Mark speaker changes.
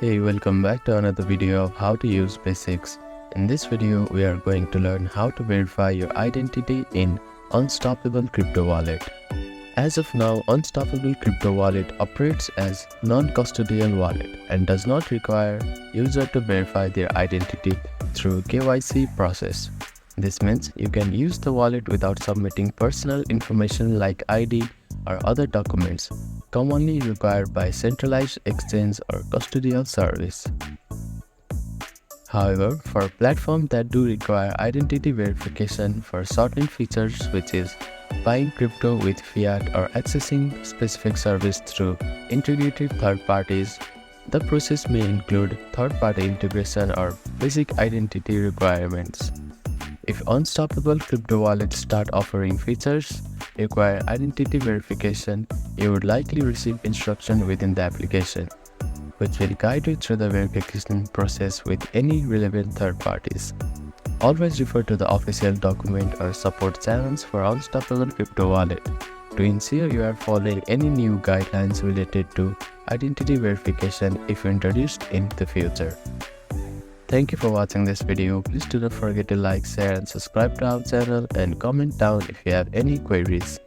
Speaker 1: Hey, welcome back to another video of how to use basics. In this video, we are going to learn how to verify your identity in Unstoppable Crypto Wallet. As of now, Unstoppable Crypto Wallet operates as non-custodial wallet and does not require user to verify their identity through KYC process. This means you can use the wallet without submitting personal information like ID or other documents commonly required by centralized exchange or custodial service. However, for platforms that do require identity verification for certain features, which is buying crypto with fiat or accessing specific service through integrated third parties, the process may include third-party integration or basic identity requirements. If Unstoppable Crypto Wallets start offering features require identity verification, you would likely receive instruction within the application, which will guide you through the verification process with any relevant third parties. Always refer to the official document or support channels for Unstoppable Crypto Wallet to ensure you are following any new guidelines related to identity verification if introduced in the future. Thank you for watching this video. Please do not forget to like, share and subscribe to our channel and comment down if you have any queries.